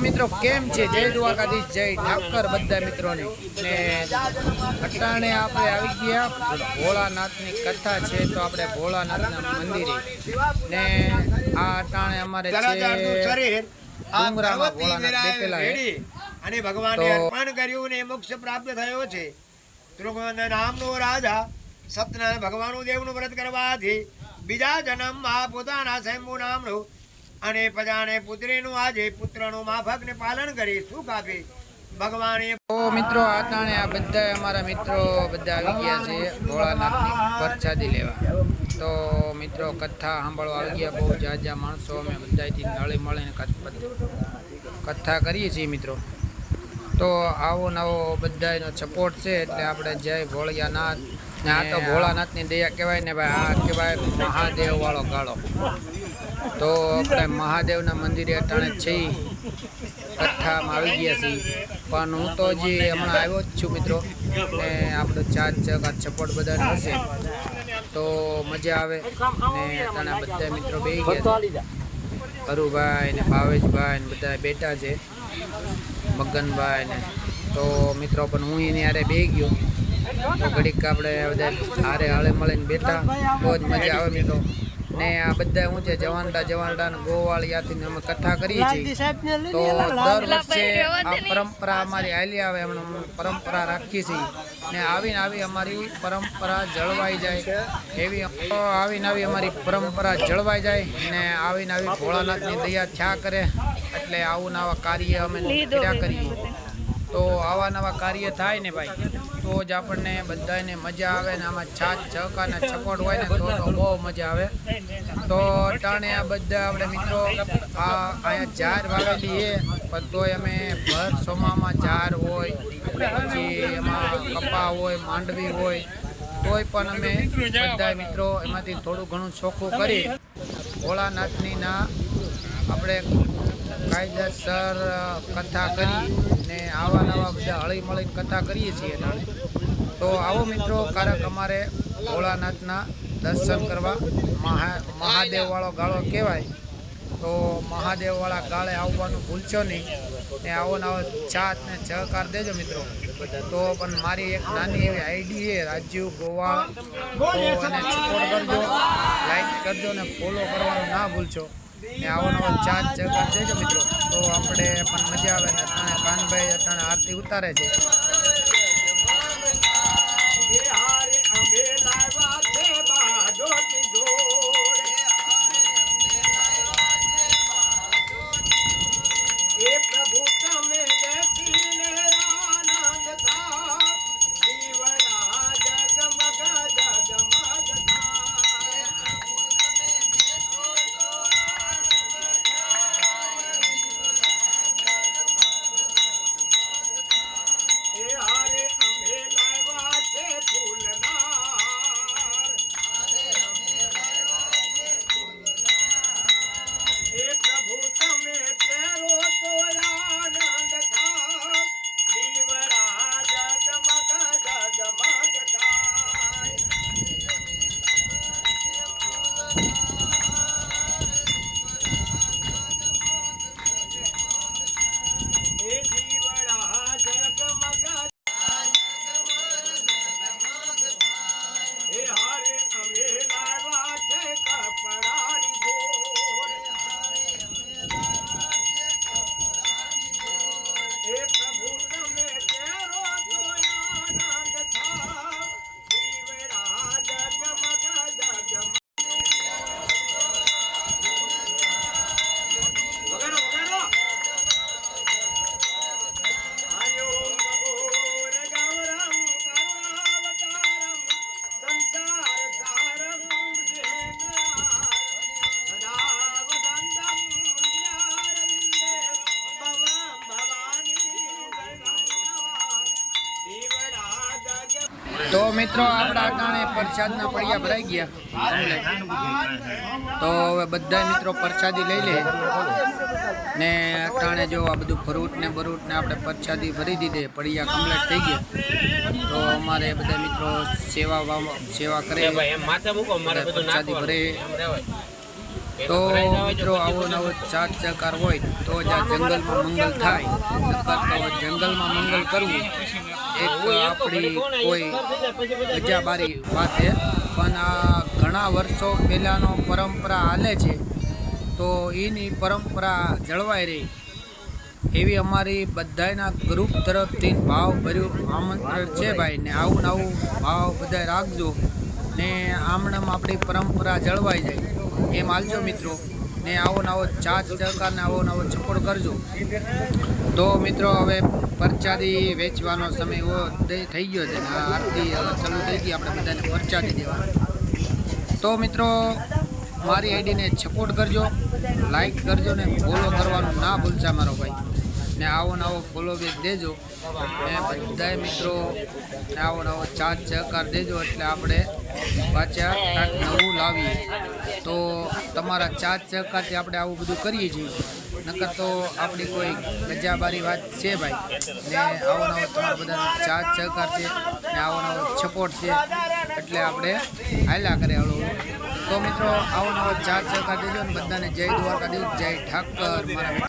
મિત્રો કેમ છે? જય દ્વારકાધીશ, જય ઠાકર બધા મિત્રોને ને અટાણે આપણે આવી ગયા ભોળાનાથની કથા છે તો આપણે ભોળાનાથના મંદિરે ને આ અટાણે અમારે છે ડુંગરામાં ભોળાનાથ બેઠેલા છે અને ભગવાને અર્પણ કર્યું ને મોક્ષ પ્રાપ્ત થયો છે. ત્રિગુણ નામનો રાજા સત્યનારાયણ ભગવાનનું દેવનું વ્રત કરવાથી બીજા જન્મમાં પોતાના સ્વયંભૂ નામનું અને પજાને પુત્રીનું આજે પુત્રનું માફકને પાલન કરી સુખ આપી ભગવાને. તો મિત્રો આટાણે આ બધા અમારા મિત્રો બધા આવી ગયા છે ભોળાનાથની પ્રસાદી લેવા. તો મિત્રો કથા સાંભળવા આવી ગયા બહુ જાજા માણસો. અમે બધાથી નળી મળીને કથા કરીએ છીએ મિત્રો. તો આવો નવો બધાનો સપોર્ટ છે એટલે આપણે જય ભોળિયાનાથ ને આ તો ભોળાનાથની દયા કહેવાય ને ભાઈ. આ કહેવાય મહાદેવ વાળો ગાળો. તો આપણે મહાદેવના મંદિરે અટાણે છીએ કથામાં આવી ગયા છીએ. પણ હું તો હજી હમણાં આવ્યો જ છું મિત્રો ને આપણો ચાર સપોર્ટ બધાને હશે તો મજા આવે ને. અટાણે બધા મિત્રો બેસી ગયા, હરુભાઈ ને ભાવેશભાઈ ને બધા બેઠા છે, મગનભાઈ ને. તો મિત્રો પણ હું એની હારે બેસી ગયો તો ઘડીક આપણે બધા હારે હળે મળીને બેઠા બહુ જ મજા આવે મિત્રો. ને આ બધા શું છે જવાનડા ને ગોવાળિયાથી અમે કથા કરીએ છીએ. તો દર વર્ષે આ પરંપરા અમારી હાલી આવે એમણે પરંપરા રાખીએ છીએ ને આવી અમારી પરંપરા જળવાઈ જાય એવી આવી અમારી પરંપરા જળવાઈ જાય ને આવી ભોળાનાથની દયા થયા કરે એટલે આવું નવા કાર્ય અમે કર્યા કરીએ. તો આવા નવા કાર્ય થાય ને ભાઈ તો જ આપણને બધાને મજા આવે ને આમાં છાત છકાના સપોર્ટ હોય ને તો બહુ મજા આવે. તો અટાણે આ બધા આપણે મિત્રો અહીંયા ઝાર વાવેલી છે પણ તોય અમે ભર સોમામાં ઝાર હોય પછી એમાં કપા હોય માંડવી હોય તોય પણ અમે બધા મિત્રો એમાંથી થોડું ઘણું ચોખ્ખું કરી ભોળાનાથની ના આપણે કાયદેસર કથા કરી ને આવા નવા બધા હળી મળીને કથા કરીએ છીએ. તો આવો મિત્રો કારક અમારે ભોળાનાથના દર્શન કરવા. મહાદેવવાળો ગાળો કહેવાય તો મહાદેવવાળા ગાળે આવવાનું ભૂલશો નહીં ને આવો નવો સાથ ને સહકાર દેજો મિત્રો. તો પણ મારી એક નાની એવી આઈડી છે રાજીવ ગોવાળ, તો એને સપોર્ટ કરજો, લાઈક કરજો ને ફોલો કરવાનું ના ભૂલશો ને આવો નવો ચાર્જ સહકાર દેજો મિત્રો. તો આપણે પણ મજા આવે ને. અટાણે કાનભાઈ અટાણે આરતી ઉતારે છે. તો મિત્રો આપણા અટાણે પ્રસાદના પડિયા ભરાઈ ગયા. તો હવે બધા મિત્રો પ્રસાદી લઈ લે ને અટાણે જો આ બધું ફ્રૂટ ને આપણે પ્રસાદી ભરી દીધે, પડિયા કમ્પ્લીટ થઈ ગયા. તો અમારે બધા મિત્રો સેવા કરે, પ્રસાદી ભરે તો મિત્રો આવો નવો સાથ સહકાર હોય તો જ આ જંગલમાં મંગલ થાય. નકર તો જંગલમાં મંગલ કરવું એક આપણી કોઈ ગજાબારી વાત છે, પણ આ ઘણા વર્ષો પહેલાંનો પરંપરા હાલે છે. તો એની પરંપરા જળવાઈ રહી એવી અમારી બધાના ગ્રુપ તરફથી ભાવભર્યું આમંત્રણ છે ભાઈ. ને આવું નવું ભાવ બધા રાખજો ને આમણામ આપણી પરંપરા જળવાઈ જાય એમ હાલજો મિત્રો. ને આવો નવો સાથ સહકારને આવો નવો સપોર્ટ કરજો. તો મિત્રો હવે પરચાદી વેચવાનો સમય થઈ ગયો છે ને આરતી હવે ચાલુ થઈ ગઈ, આપણે બધાને પરચાદી દેવાનું. તો મિત્રો મારી આઈડીને સપોર્ટ કરજો, લાઈક કરજો ને ફોલો કરવાનું ના ભૂલતા મારો ભાઈ. ને આવો નવો ફોલો બેક દેજો ને બધા મિત્રો ને આવો નવો સાથ સહકાર દેજો એટલે આપણે પાછા કાંઈક નવું લાવીએ. તો તમારા સાથ સહકારથી આપણે આવું બધું કરીએ છીએ. નકર તો આપણી કોઈ ગજાબારી વાત છે ભાઈ. ને આવો નવો તમારા બધાનો સાથ સહકાર છે ને આવો નવો સપોર્ટ છે એટલે આપણે હાલ્યા કરે હળવું. તો મિત્રો આવો નવો સાથ સહકાર દેજો ને બધાને જય દ્વારકાધીશ, જય ઠાકર મારા મિત્રો.